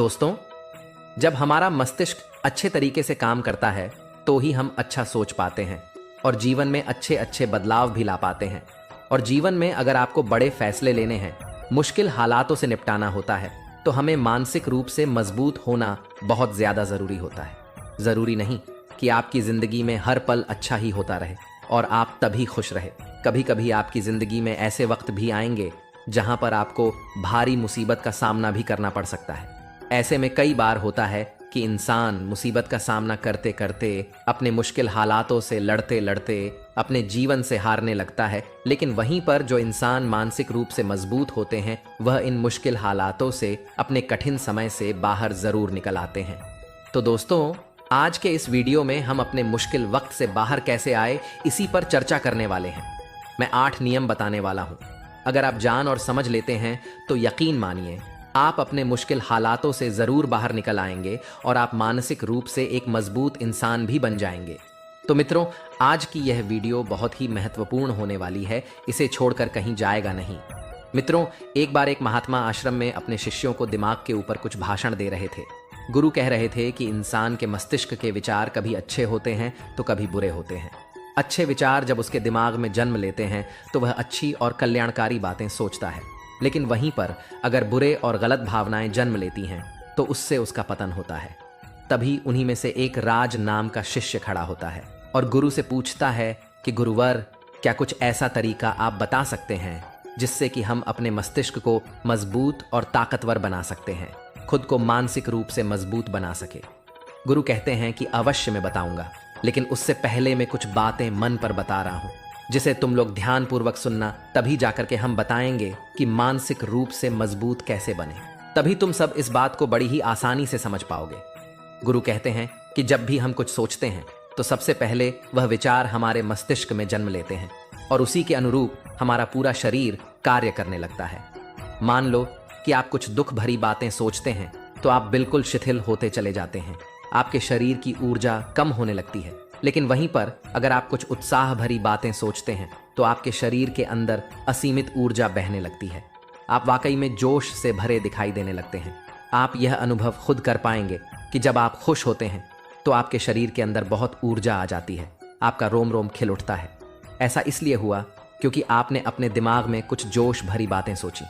दोस्तों, जब हमारा मस्तिष्क अच्छे तरीके से काम करता है तो ही हम अच्छा सोच पाते हैं और जीवन में अच्छे अच्छे बदलाव भी ला पाते हैं। और जीवन में अगर आपको बड़े फैसले लेने हैं, मुश्किल हालातों से निपटाना होता है, तो हमें मानसिक रूप से मजबूत होना बहुत ज्यादा जरूरी होता है। जरूरी नहीं कि आपकी जिंदगी में हर पल अच्छा ही होता रहे और आप तभी खुश रहे। कभी कभी आपकी जिंदगी में ऐसे वक्त भी आएंगे जहां पर आपको भारी मुसीबत का सामना भी करना पड़ सकता है। ऐसे में कई बार होता है कि इंसान मुसीबत का सामना करते करते, अपने मुश्किल हालातों से लड़ते लड़ते अपने जीवन से हारने लगता है। लेकिन वहीं पर जो इंसान मानसिक रूप से मजबूत होते हैं, वह इन मुश्किल हालातों से, अपने कठिन समय से बाहर जरूर निकल आते हैं। तो दोस्तों, आज के इस वीडियो में हम अपने मुश्किल वक्त से बाहर कैसे आए, इसी पर चर्चा करने वाले हैं। मैं 8 नियम बताने वाला हूं। अगर आप जान और समझ लेते हैं तो यकीन मानिए, आप अपने मुश्किल हालातों से जरूर बाहर निकल आएंगे और आप मानसिक रूप से एक मजबूत इंसान भी बन जाएंगे। तो मित्रों, आज की यह वीडियो बहुत ही महत्वपूर्ण होने वाली है, इसे छोड़कर कहीं जाएगा नहीं। मित्रों, एक बार एक महात्मा आश्रम में अपने शिष्यों को दिमाग के ऊपर कुछ भाषण दे रहे थे। गुरु कह रहे थे कि इंसान के मस्तिष्क के विचार कभी अच्छे होते हैं तो कभी बुरे होते हैं। अच्छे विचार जब उसके दिमाग में जन्म लेते हैं तो वह अच्छी और कल्याणकारी बातें सोचता है, लेकिन वहीं पर अगर बुरे और गलत भावनाएं जन्म लेती हैं तो उससे उसका पतन होता है। तभी उन्हीं में से एक राज नाम का शिष्य खड़ा होता है और गुरु से पूछता है कि गुरुवर, क्या कुछ ऐसा तरीका आप बता सकते हैं जिससे कि हम अपने मस्तिष्क को मजबूत और ताकतवर बना सकते हैं, खुद को मानसिक रूप से मजबूत बना सके। गुरु कहते हैं कि अवश्य मैं बताऊंगा, लेकिन उससे पहले मैं कुछ बातें मन पर बता रहा हूं जिसे तुम लोग ध्यानपूर्वक सुनना। तभी जाकर के हम बताएंगे कि मानसिक रूप से मजबूत कैसे बने। तभी तुम सब इस बात को बड़ी ही आसानी से समझ पाओगे। गुरु कहते हैं कि जब भी हम कुछ सोचते हैं तो सबसे पहले वह विचार हमारे मस्तिष्क में जन्म लेते हैं और उसी के अनुरूप हमारा पूरा शरीर कार्य करने लगता है। मान लो कि आप कुछ दुख भरी बातें सोचते हैं तो आप बिल्कुल शिथिल होते चले जाते हैं, आपके शरीर की ऊर्जा कम होने लगती है। लेकिन वहीं पर अगर आप कुछ उत्साह भरी बातें सोचते हैं तो आपके शरीर के अंदर असीमित ऊर्जा बहने लगती है। आप वाकई में जोश से भरे दिखाई देने लगते हैं। आप यह अनुभव खुद कर पाएंगे कि जब आप खुश होते हैं तो आपके शरीर के अंदर बहुत ऊर्जा आ जाती है, आपका रोम रोम खिल उठता है। ऐसा इसलिए हुआ क्योंकि आपने अपने दिमाग में कुछ जोश भरी बातें सोची।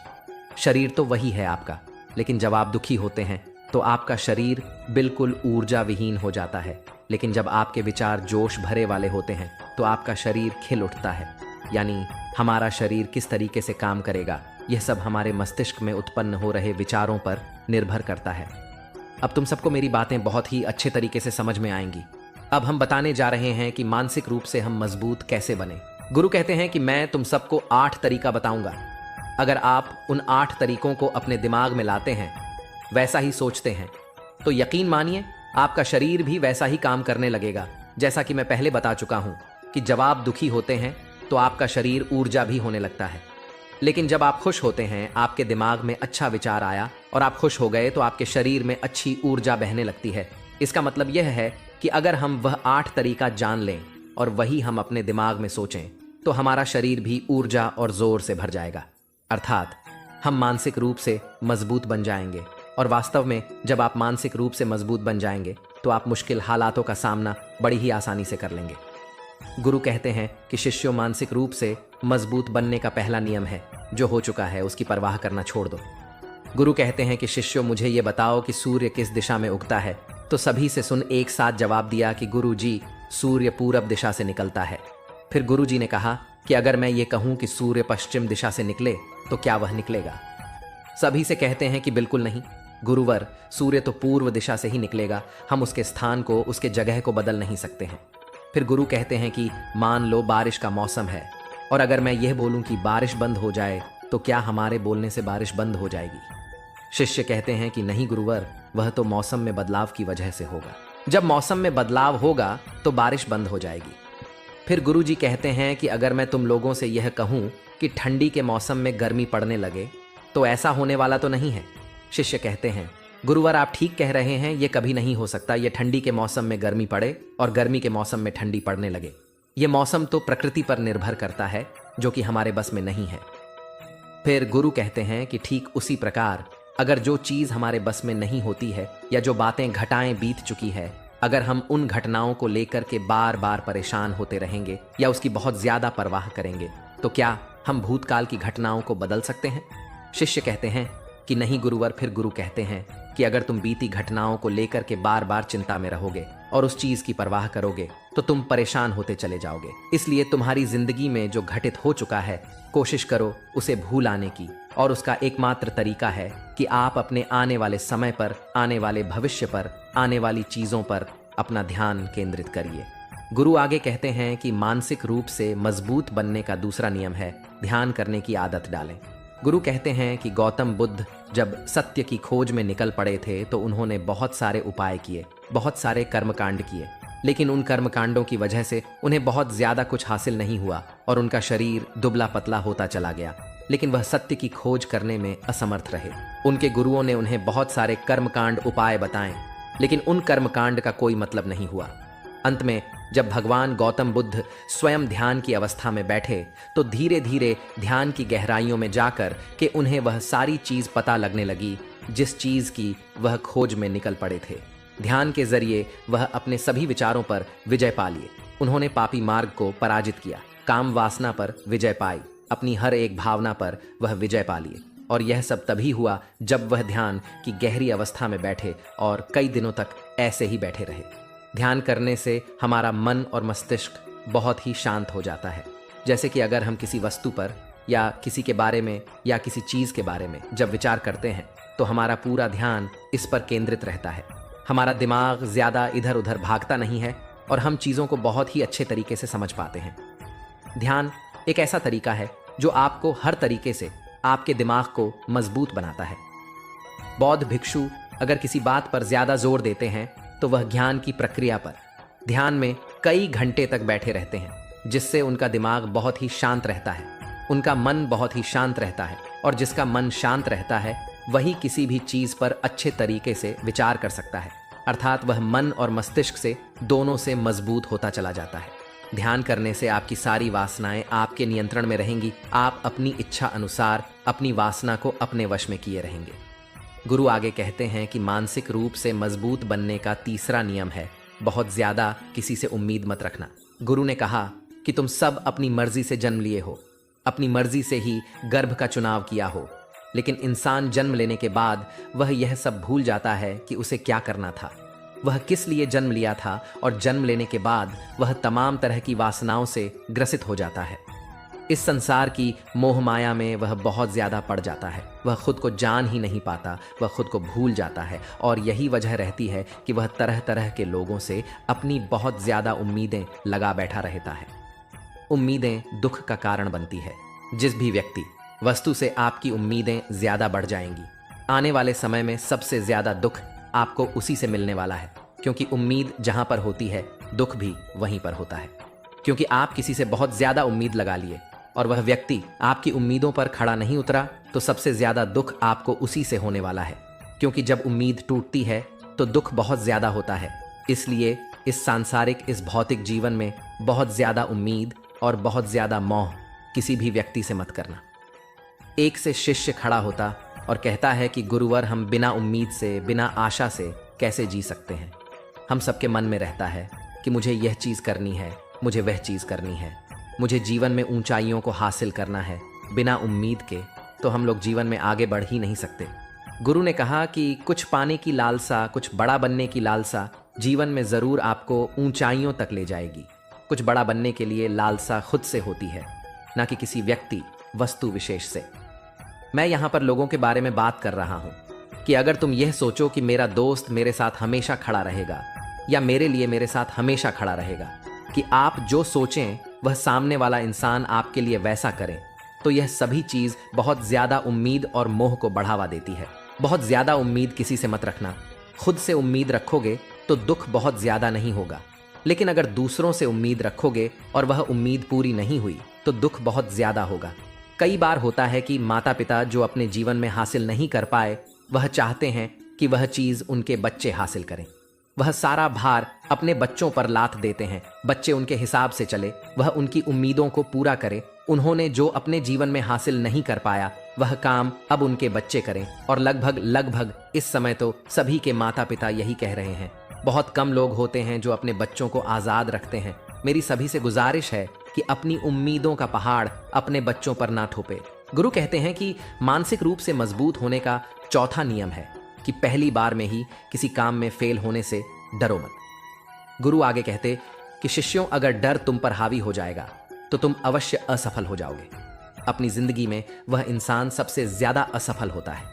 शरीर तो वही है आपका, लेकिन जब आप दुखी होते हैं तो आपका शरीर बिल्कुल ऊर्जा विहीन हो जाता है। लेकिन जब आपके विचार जोश भरे वाले होते हैं तो आपका शरीर खिल उठता है। यानी हमारा शरीर किस तरीके से काम करेगा, यह सब हमारे मस्तिष्क में उत्पन्न हो रहे विचारों पर निर्भर करता है। अब तुम सबको मेरी बातें बहुत ही अच्छे तरीके से समझ में आएंगी। अब हम बताने जा रहे हैं कि मानसिक रूप से हम मजबूत कैसे बने। गुरु कहते हैं कि मैं तुम सबको 8 तरीका बताऊंगा। अगर आप उन 8 तरीकों को अपने दिमाग में लाते हैं, वैसा ही सोचते हैं, तो यकीन मानिए आपका शरीर भी वैसा ही काम करने लगेगा। जैसा कि मैं पहले बता चुका हूं कि जब आप दुखी होते हैं तो आपका शरीर ऊर्जा भी होने लगता है, लेकिन जब आप खुश होते हैं, आपके दिमाग में अच्छा विचार आया और आप खुश हो गए तो आपके शरीर में अच्छी ऊर्जा बहने लगती है। इसका मतलब यह है कि अगर हम वह 8 तरीका जान लें और वही हम अपने दिमाग में सोचें तो हमारा शरीर भी ऊर्जा और जोर से भर जाएगा। अर्थात हम मानसिक रूप से मजबूत बन जाएंगे। और वास्तव में जब आप मानसिक रूप से मजबूत बन जाएंगे तो आप मुश्किल हालातों का सामना बड़ी ही आसानी से कर लेंगे। गुरु कहते हैं कि शिष्यों, मानसिक रूप से मजबूत बनने का पहला नियम है, जो हो चुका है उसकी परवाह करना छोड़ दो। गुरु कहते हैं कि शिष्यों, मुझे ये बताओ कि सूर्य किस दिशा में उगता है। तो सभी से सुन एक साथ जवाब दिया कि गुरु जी, सूर्य पूरब दिशा से निकलता है। फिर गुरु जी ने कहा कि अगर मैं ये कहूं कि सूर्य पश्चिम दिशा से निकले तो क्या वह निकलेगा? सभी से कहते हैं कि बिल्कुल नहीं गुरुवर, सूर्य तो पूर्व दिशा से ही निकलेगा, हम उसके स्थान को, उसके जगह को बदल नहीं सकते हैं। फिर गुरु कहते हैं कि मान लो बारिश का मौसम है और अगर मैं यह बोलूं कि बारिश बंद हो जाए तो क्या हमारे बोलने से बारिश बंद हो जाएगी? शिष्य कहते हैं कि नहीं गुरुवर, वह तो मौसम में बदलाव की वजह से होगा। जब मौसम में बदलाव होगा तो बारिश बंद हो जाएगी। फिर गुरु जी कहते हैं कि अगर मैं तुम लोगों से यह कहूं कि ठंडी के मौसम में गर्मी पड़ने लगे तो ऐसा होने वाला तो नहीं है। शिष्य कहते हैं, गुरुवर आप ठीक कह रहे हैं, यह कभी नहीं हो सकता। यह ठंडी के मौसम में गर्मी पड़े और गर्मी के मौसम में ठंडी पड़ने लगे। यह मौसम तो प्रकृति पर निर्भर करता है, जो कि हमारे बस में नहीं है। फिर गुरु कहते हैं कि ठीक उसी प्रकार अगर जो चीज हमारे बस में नहीं होती है या जो बातें घटाएं बीत चुकी है, अगर हम उन घटनाओं को लेकर के बार बार परेशान होते रहेंगे या उसकी बहुत ज्यादा परवाह करेंगे, तो क्या हम भूतकाल की घटनाओं को बदल सकते हैं? शिष्य कहते हैं कि नहीं गुरुवर। फिर गुरु कहते हैं कि अगर तुम बीती घटनाओं को लेकर के बार बार चिंता में रहोगे और उस चीज की परवाह करोगे तो तुम परेशान होते चले जाओगे। इसलिए तुम्हारी जिंदगी में जो घटित हो चुका है, कोशिश करो उसे भूल आने की, और उसका एकमात्र तरीका है कि आप अपने आने वाले समय पर, आने वाले भविष्य पर, आने वाली चीजों पर अपना ध्यान केंद्रित करिए। गुरु आगे कहते हैं कि मानसिक रूप से मजबूत बनने का दूसरा नियम है ध्यान करने की आदत डालें। गुरु कहते हैं कि गौतम बुद्ध जब सत्य की खोज में निकल पड़े थे तो उन्होंने बहुत सारे उपाय किए, बहुत सारे कर्मकांड किए, लेकिन उन कर्मकांडों की वजह से उन्हें बहुत ज्यादा कुछ हासिल नहीं हुआ और उनका शरीर दुबला पतला होता चला गया, लेकिन वह सत्य की खोज करने में असमर्थ रहे। उनके गुरुओं ने उन्हें बहुत सारे कर्मकांड उपाय बताए, लेकिन उन कर्मकांड का कोई मतलब नहीं हुआ। अंत में जब भगवान गौतम बुद्ध स्वयं ध्यान की अवस्था में बैठे तो धीरे धीरे ध्यान की गहराइयों में जाकर के उन्हें वह सारी चीज पता लगने लगी जिस चीज की वह खोज में निकल पड़े थे। ध्यान के जरिए वह अपने सभी विचारों पर विजय पा लिए। उन्होंने पापी मार्ग को पराजित किया, काम वासना पर विजय पाई, अपनी हर एक भावना पर वह विजय पा लिए। और यह सब तभी हुआ जब वह ध्यान की गहरी अवस्था में बैठे और कई दिनों तक ऐसे ही बैठे रहे। ध्यान करने से हमारा मन और मस्तिष्क बहुत ही शांत हो जाता है। जैसे कि अगर हम किसी वस्तु पर या किसी के बारे में या किसी चीज के बारे में जब विचार करते हैं तो हमारा पूरा ध्यान इस पर केंद्रित रहता है। हमारा दिमाग ज्यादा इधर उधर भागता नहीं है और हम चीजों को बहुत ही अच्छे तरीके से समझ पाते हैं। ध्यान एक ऐसा तरीका है जो आपको हर तरीके से आपके दिमाग को मजबूत बनाता है। बौद्ध भिक्षु अगर किसी बात पर ज्यादा जोर देते हैं तो वह ज्ञान की प्रक्रिया पर ध्यान में कई घंटे तक बैठे रहते हैं, जिससे उनका दिमाग बहुत ही शांत रहता है, उनका मन बहुत ही शांत रहता है, और जिसका मन शांत रहता है वही किसी भी चीज पर अच्छे तरीके से विचार कर सकता है, अर्थात वह मन और मस्तिष्क से दोनों से मजबूत होता चला जाता है। ध्यान करने से आपकी सारी वासनाएं आपके नियंत्रण में रहेंगी। आप अपनी इच्छा अनुसार अपनी वासना को अपने वश में किए रहेंगे। गुरु आगे कहते हैं कि मानसिक रूप से मजबूत बनने का तीसरा नियम है बहुत ज्यादा किसी से उम्मीद मत रखना। गुरु ने कहा कि तुम सब अपनी मर्जी से जन्म लिए हो, अपनी मर्जी से ही गर्भ का चुनाव किया हो, लेकिन इंसान जन्म लेने के बाद वह यह सब भूल जाता है कि उसे क्या करना था, वह किस लिए जन्म लिया था, और जन्म लेने के बाद वह तमाम तरह की वासनाओं से ग्रसित हो जाता है। इस संसार की मोह माया में वह बहुत ज्यादा पड़ जाता है, वह खुद को जान ही नहीं पाता, वह खुद को भूल जाता है, और यही वजह रहती है कि वह तरह तरह के लोगों से अपनी बहुत ज्यादा उम्मीदें लगा बैठा रहता है। उम्मीदें दुख का कारण बनती है। जिस भी व्यक्ति वस्तु से आपकी उम्मीदें ज्यादा बढ़ जाएंगी, आने वाले समय में सबसे ज्यादा दुख आपको उसी से मिलने वाला है, क्योंकि उम्मीद जहां पर होती है दुख भी वहीं पर होता है। क्योंकि आप किसी से बहुत ज्यादा उम्मीद लगा लिए और वह व्यक्ति आपकी उम्मीदों पर खड़ा नहीं उतरा, तो सबसे ज्यादा दुख आपको उसी से होने वाला है। क्योंकि जब उम्मीद टूटती है तो दुख बहुत ज्यादा होता है। इसलिए इस सांसारिक, इस भौतिक जीवन में बहुत ज्यादा उम्मीद और बहुत ज्यादा मोह किसी भी व्यक्ति से मत करना। एक से शिष्य खड़ा होता और कहता है कि गुरुवर, हम बिना उम्मीद से, बिना आशा से कैसे जी सकते हैं। हम सबके मन में रहता है कि मुझे यह चीज करनी है, मुझे वह चीज करनी है, मुझे जीवन में ऊंचाइयों को हासिल करना है। बिना उम्मीद के तो हम लोग जीवन में आगे बढ़ ही नहीं सकते। गुरु ने कहा कि कुछ पाने की लालसा, कुछ बड़ा बनने की लालसा जीवन में जरूर आपको ऊंचाइयों तक ले जाएगी। कुछ बड़ा बनने के लिए लालसा खुद से होती है, ना कि किसी व्यक्ति, वस्तु विशेष से। मैं यहां पर लोगों के बारे में बात कर रहा हूं कि अगर तुम यह सोचो कि मेरा दोस्त मेरे साथ हमेशा खड़ा रहेगा या मेरे लिए मेरे साथ हमेशा खड़ा रहेगा, कि आप जो सोचें वह सामने वाला इंसान आपके लिए वैसा करे, तो यह सभी चीज बहुत ज्यादा उम्मीद और मोह को बढ़ावा देती है। बहुत ज्यादा उम्मीद किसी से मत रखना। खुद से उम्मीद रखोगे तो दुख बहुत ज्यादा नहीं होगा, लेकिन अगर दूसरों से उम्मीद रखोगे और वह उम्मीद पूरी नहीं हुई तो दुख बहुत ज्यादा होगा। कई बार होता है कि माता पिता जो अपने जीवन में हासिल नहीं कर पाए, वह चाहते हैं कि वह चीज उनके बच्चे हासिल करें। वह सारा भार अपने बच्चों पर लाद देते हैं। बच्चे उनके हिसाब से चले, वह उनकी उम्मीदों को पूरा करे। उन्होंने जो अपने जीवन में हासिल नहीं कर पाया वह काम अब उनके बच्चे करें। और लगभग लगभग इस समय तो सभी के माता पिता यही कह रहे हैं। बहुत कम लोग होते हैं जो अपने बच्चों को आज़ाद रखते हैं। मेरी सभी से गुजारिश है कि अपनी उम्मीदों का पहाड़ अपने बच्चों पर ना थोपे। गुरु कहते हैं कि मानसिक रूप से मजबूत होने का चौथा नियम है कि पहली बार में ही किसी काम में फेल होने से डरो मत। गुरु आगे कहते कि शिष्यों, अगर डर तुम पर हावी हो जाएगा तो तुम अवश्य असफल हो जाओगे। अपनी जिंदगी में वह इंसान सबसे ज्यादा असफल होता है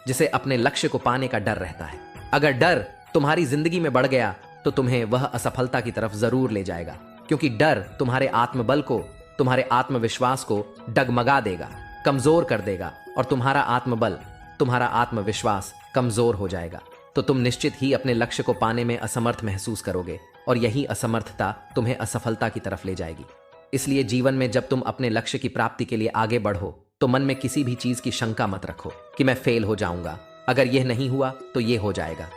जिसे अपने लक्ष्य को पाने का डर रहता है। अगर डर तुम्हारी जिंदगी में बढ़ गया तो तुम्हें वह असफलता की तरफ जरूर ले जाएगा, क्योंकि डर तुम्हारे आत्मबल को, तुम्हारे आत्मविश्वास को डगमगा देगा, कमजोर कर देगा और तुम्हारा आत्मबल, तुम्हारा आत्मविश्वास कमजोर हो जाएगा। तो तुम निश्चित ही अपने लक्ष्य को पाने में असमर्थ महसूस करोगे और यही असमर्थता तुम्हें असफलता की तरफ ले जाएगी। इसलिए जीवन में जब तुम अपने लक्ष्य की प्राप्ति के लिए आगे बढ़ो तो मन में किसी भी चीज की शंका मत रखो कि मैं फेल हो जाऊंगा, अगर यह नहीं हुआ तो यह हो जाएगा।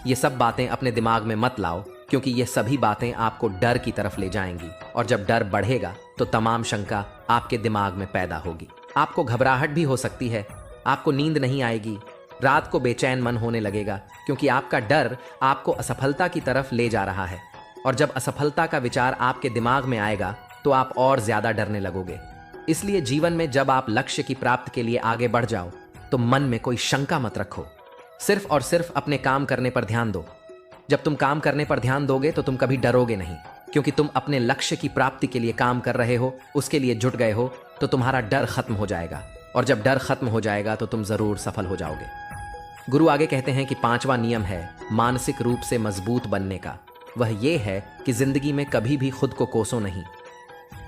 ये सब बातें अपने दिमाग में मत लाओ, क्योंकि ये सभी बातें आपको डर की तरफ ले जाएंगी और जब डर बढ़ेगा तो तमाम शंका आपके दिमाग में पैदा होगी। आपको घबराहट भी हो सकती है, आपको नींद नहीं आएगी, रात को बेचैन मन होने लगेगा, क्योंकि आपका डर आपको असफलता की तरफ ले जा रहा है। और जब असफलता का विचार आपके दिमाग में आएगा तो आप और ज्यादा डरने लगोगे। इसलिए जीवन में जब आप लक्ष्य की प्राप्ति के लिए आगे बढ़ जाओ तो मन में कोई शंका मत रखो, सिर्फ और सिर्फ अपने काम करने पर ध्यान दो। जब तुम काम करने पर ध्यान दोगे तो तुम कभी डरोगे नहीं, क्योंकि तुम अपने लक्ष्य की प्राप्ति के लिए काम कर रहे हो, उसके लिए जुट गए हो, तो तुम्हारा डर खत्म हो जाएगा। और जब डर खत्म हो जाएगा तो तुम जरूर सफल हो जाओगे। गुरु आगे कहते हैं कि पांचवा नियम है मानसिक रूप से मजबूत बनने का। वह ये है कि जिंदगी में कभी भी खुद को कोसो नहीं।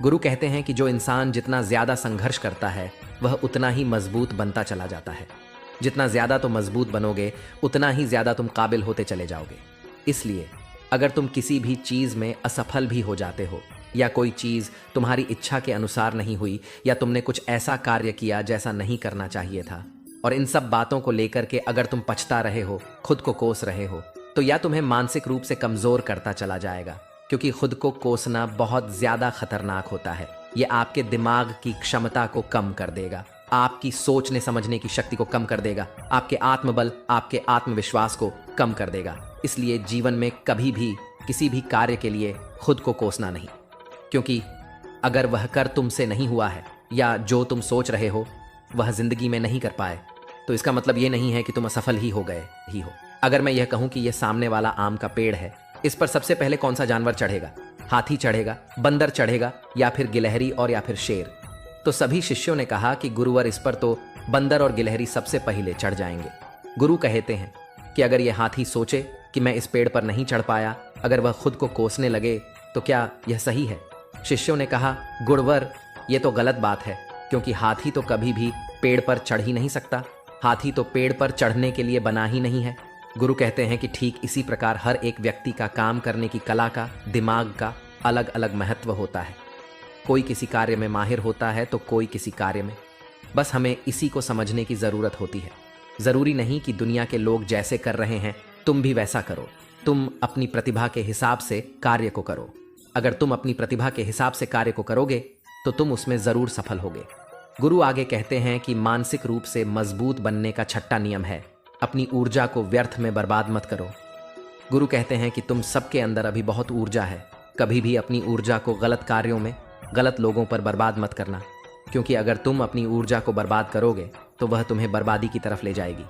गुरु कहते हैं कि जो इंसान जितना ज्यादा संघर्ष करता है वह उतना ही मजबूत बनता चला जाता है। जितना ज्यादा तुम मजबूत बनोगे उतना ही ज्यादा तुम काबिल होते चले जाओगे। इसलिए अगर तुम किसी भी चीज में असफल भी हो जाते हो, या कोई चीज तुम्हारी इच्छा के अनुसार नहीं हुई, या तुमने कुछ ऐसा कार्य किया जैसा नहीं करना चाहिए था, और इन सब बातों को लेकर के अगर तुम पछता रहे हो, खुद को कोस रहे हो, तो यह तुम्हें मानसिक रूप से कमजोर करता चला जाएगा, क्योंकि खुद को कोसना बहुत ज्यादा खतरनाक होता है। यह आपके दिमाग की क्षमता को कम कर देगा, आपकी सोचने समझने की शक्ति को कम कर देगा, आपके आत्मबल, आपके आत्मविश्वास को कम कर देगा। इसलिए जीवन में कभी भी किसी भी कार्य के लिए खुद को कोसना नहीं, क्योंकि अगर वह कर तुमसे नहीं हुआ है या जो तुम सोच रहे हो वह जिंदगी में नहीं कर पाए, तो इसका मतलब यह नहीं है कि तुम असफल ही हो गए ही हो। अगर मैं यह कहूं कि यह सामने वाला आम का पेड़ है, इस पर सबसे पहले कौन सा जानवर चढ़ेगा? हाथी चढ़ेगा, बंदर चढ़ेगा, या फिर गिलहरी और या फिर शेर? तो सभी शिष्यों ने कहा कि गुरुवर, इस पर तो बंदर और गिलहरी सबसे पहले चढ़ जाएंगे। गुरु कहते हैं कि अगर यह हाथी सोचे कि मैं इस पेड़ पर नहीं चढ़ पाया, अगर वह खुद को कोसने लगे, तो क्या यह सही है? शिष्यों ने कहा, गुरुवर, यह तो गलत बात है, क्योंकि हाथी तो कभी भी पेड़ पर चढ़ ही नहीं सकता। हाथी तो पेड़ पर चढ़ने के लिए बना ही नहीं है। गुरु कहते हैं कि ठीक इसी प्रकार हर एक व्यक्ति का काम करने की कला का, दिमाग का अलग अलग महत्व होता है। कोई किसी कार्य में माहिर होता है तो कोई किसी कार्य में। बस हमें इसी को समझने की जरूरत होती है। जरूरी नहीं कि दुनिया के लोग जैसे कर रहे हैं तुम भी वैसा करो। तुम अपनी प्रतिभा के हिसाब से कार्य को करो। अगर तुम अपनी प्रतिभा के हिसाब से कार्य को करोगे तो तुम उसमें जरूर सफल होगे। गुरु आगे कहते हैं कि मानसिक रूप से मजबूत बनने का छठा नियम है अपनी ऊर्जा को व्यर्थ में बर्बाद मत करो। गुरु कहते हैं कि तुम सबके अंदर अभी बहुत ऊर्जा है। कभी भी अपनी ऊर्जा को गलत कार्यों में, गलत लोगों पर बर्बाद मत करना, क्योंकि अगर तुम अपनी ऊर्जा को बर्बाद करोगे तो वह तुम्हें बर्बादी की तरफ ले जाएगी।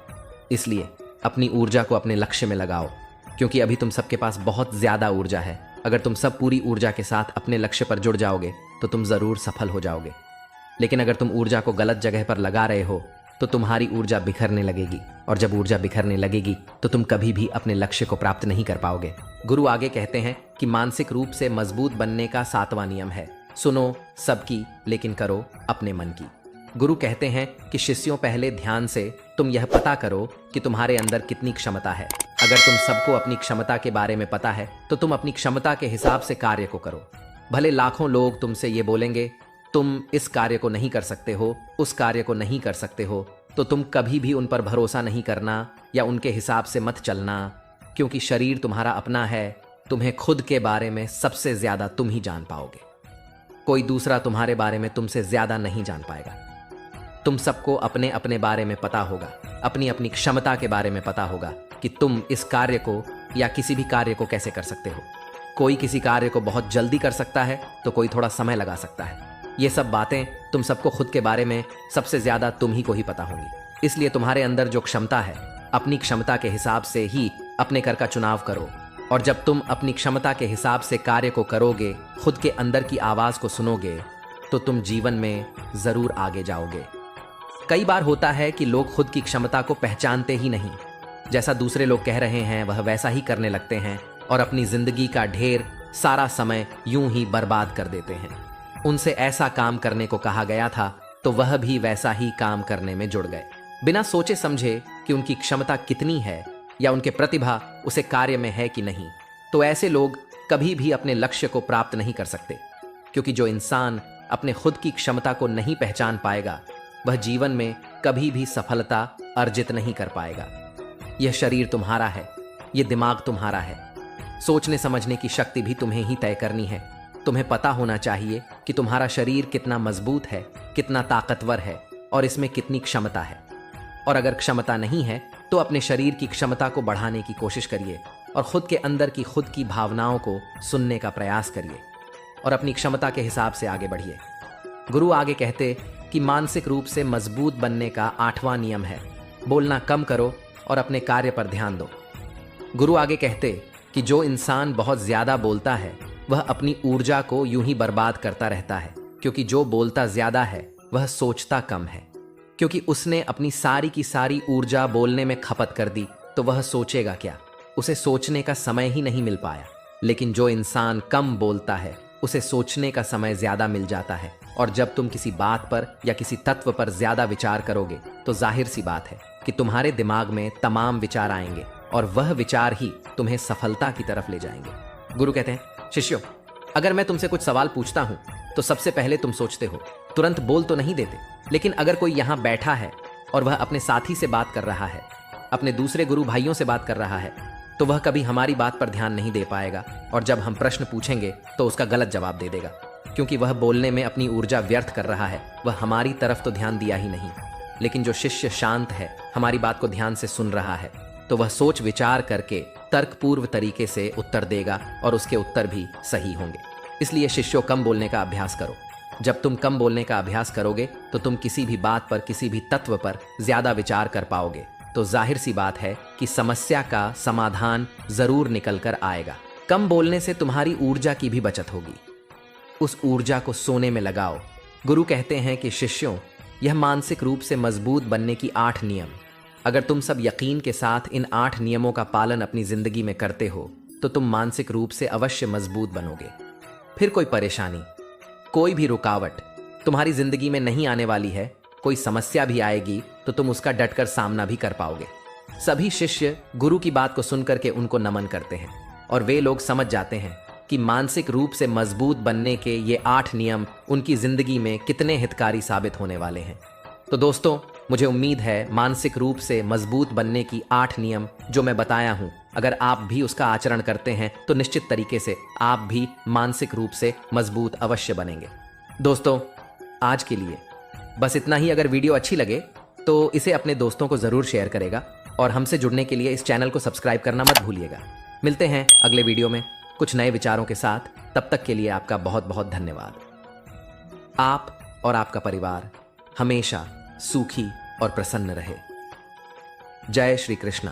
इसलिए अपनी ऊर्जा को अपने लक्ष्य में लगाओ, क्योंकि अभी तुम सबके पास बहुत ज्यादा ऊर्जा है। अगर तुम सब पूरी ऊर्जा के साथ अपने लक्ष्य पर जुड़ जाओगे तो तुम जरूर सफल हो जाओगे। लेकिन अगर तुम ऊर्जा को गलत जगह पर लगा रहे हो तो तुम्हारी ऊर्जा बिखरने लगेगी, और जब ऊर्जा बिखरने लगेगी तो तुम कभी भी अपने लक्ष्य को प्राप्त नहीं कर पाओगे। गुरु आगे कहते हैं कि मानसिक रूप से मजबूत बनने का सातवां नियम है सुनो सबकी लेकिन करो अपने मन की। गुरु कहते हैं कि शिष्यों, पहले ध्यान से तुम यह पता करो कि तुम्हारे अंदर कितनी क्षमता है। अगर तुम सबको अपनी क्षमता के बारे में पता है तो तुम अपनी क्षमता के हिसाब से कार्य को करो। भले लाखों लोग तुमसे ये बोलेंगे तुम इस कार्य को नहीं कर सकते हो, उस कार्य को नहीं कर सकते हो, तो तुम कभी भी उन पर भरोसा नहीं करना या उनके हिसाब से मत चलना। क्योंकि शरीर तुम्हारा अपना है, तुम्हें खुद के बारे में सबसे ज्यादा तुम ही जान पाओगे। कोई दूसरा तुम्हारे बारे में तुमसे ज्यादा नहीं जान पाएगा। तुम सबको अपने अपने बारे में पता होगा, अपनी अपनी क्षमता के बारे में पता होगा कि तुम इस कार्य को या किसी भी कार्य को कैसे कर सकते हो। कोई किसी कार्य को बहुत जल्दी कर सकता है तो कोई थोड़ा समय लगा सकता है। ये सब बातें तुम सबको खुद के बारे में सबसे ज्यादा तुम ही को ही पता होंगी। इसलिए तुम्हारे अंदर जो क्षमता है, अपनी क्षमता के हिसाब से ही अपने कर का चुनाव करो। और जब तुम अपनी क्षमता के हिसाब से कार्य को करोगे, खुद के अंदर की आवाज को सुनोगे, तो तुम जीवन में जरूर आगे जाओगे। कई बार होता है कि लोग खुद की क्षमता को पहचानते ही नहीं। जैसा दूसरे लोग कह रहे हैं वह वैसा ही करने लगते हैं और अपनी जिंदगी का ढेर सारा समय यूं ही बर्बाद कर देते हैं। उनसे ऐसा काम करने को कहा गया था तो वह भी वैसा ही काम करने में जुड़ गए, बिना सोचे समझे कि उनकी क्षमता कितनी है या उनके प्रतिभा उसे कार्य में है कि नहीं। तो ऐसे लोग कभी भी अपने लक्ष्य को प्राप्त नहीं कर सकते, क्योंकि जो इंसान अपने खुद की क्षमता को नहीं पहचान पाएगा वह जीवन में कभी भी सफलता अर्जित नहीं कर पाएगा। यह शरीर तुम्हारा है, यह दिमाग तुम्हारा है। सोचने समझने की शक्ति भी तुम्हें ही तय करनी है। तुम्हें पता होना चाहिए कि तुम्हारा शरीर कितना मजबूत है, कितना ताकतवर है और इसमें कितनी क्षमता है। और अगर क्षमता नहीं है तो अपने शरीर की क्षमता को बढ़ाने की कोशिश करिए और खुद के अंदर की खुद की भावनाओं को सुनने का प्रयास करिए और अपनी क्षमता के हिसाब से आगे बढ़िए। गुरु आगे कहते कि मानसिक रूप से मजबूत बनने का 8वां नियम है, बोलना कम करो और अपने कार्य पर ध्यान दो। गुरु आगे कहते कि जो इंसान बहुत ज्यादा बोलता है वह अपनी ऊर्जा को यूं ही बर्बाद करता रहता है, क्योंकि जो बोलता ज्यादा है वह सोचता कम है। क्योंकि उसने अपनी सारी की सारी ऊर्जा बोलने में खपत कर दी तो वह सोचेगा क्या, उसे सोचने का समय ही नहीं मिल पाया। लेकिन जो इंसान कम बोलता है उसे सोचने का समय ज्यादा मिल जाता है। और जब तुम किसी बात पर या किसी तत्व पर ज्यादा विचार करोगे तो जाहिर सी बात है कि तुम्हारे दिमाग में तमाम विचार आएंगे और वह विचार ही तुम्हें सफलता की तरफ ले जाएंगे। गुरु कहते हैं, शिष्यों, अगर मैं तुमसे कुछ सवाल पूछता हूं तो सबसे पहले तुम सोचते हो, तुरंत बोल तो नहीं देते। लेकिन अगर कोई यहां बैठा है और वह अपने साथी से बात कर रहा है, अपने दूसरे गुरु भाइयों से बात कर रहा है, तो वह कभी हमारी बात पर ध्यान नहीं दे पाएगा और जब हम प्रश्न पूछेंगे तो उसका गलत जवाब दे देगा, क्योंकि वह बोलने में अपनी ऊर्जा व्यर्थ कर रहा है। वह हमारी तरफ तो ध्यान दिया ही नहीं। लेकिन जो शिष्य शांत है, हमारी बात को ध्यान से सुन रहा है, तो वह सोच विचार करके तर्कपूर्व तरीके से उत्तर देगा और उसके उत्तर भी सही होंगे। इसलिए शिष्यों, कम बोलने का अभ्यास करो। जब तुम कम बोलने का अभ्यास करोगे तो तुम किसी भी बात पर, किसी भी तत्व पर ज्यादा विचार कर पाओगे। तो जाहिर सी बात है कि समस्या का समाधान जरूर निकल कर आएगा। कम बोलने से तुम्हारी ऊर्जा की भी बचत होगी। उस ऊर्जा को सोने में लगाओ। गुरु कहते हैं कि शिष्यों, यह मानसिक रूप से मजबूत बनने की 8 नियम, अगर तुम सब यकीन के साथ इन 8 नियमों का पालन अपनी जिंदगी में करते हो तो तुम मानसिक रूप से अवश्य मजबूत बनोगे। फिर कोई परेशानी, कोई भी रुकावट तुम्हारी जिंदगी में नहीं आने वाली है। कोई समस्या भी आएगी तो तुम उसका डटकर सामना भी कर पाओगे। सभी शिष्य गुरु की बात को सुनकर के उनको नमन करते हैं और वे लोग समझ जाते हैं कि मानसिक रूप से मजबूत बनने के ये 8 नियम उनकी जिंदगी में कितने हितकारी साबित होने वाले हैं। तो दोस्तों, मुझे उम्मीद है मानसिक रूप से मजबूत बनने की 8 नियम जो मैं बताया हूं, अगर आप भी उसका आचरण करते हैं तो निश्चित तरीके से आप भी मानसिक रूप से मजबूत अवश्य बनेंगे। दोस्तों, आज के लिए बस इतना ही। अगर वीडियो अच्छी लगे तो इसे अपने दोस्तों को जरूर शेयर करेगा और हमसे जुड़ने के लिए इस चैनल को सब्सक्राइब करना मत भूलिएगा। मिलते हैं अगले वीडियो में कुछ नए विचारों के साथ। तब तक के लिए आपका बहुत बहुत धन्यवाद। आप और आपका परिवार हमेशा सुखी और प्रसन्न रहे। जय श्री कृष्ण।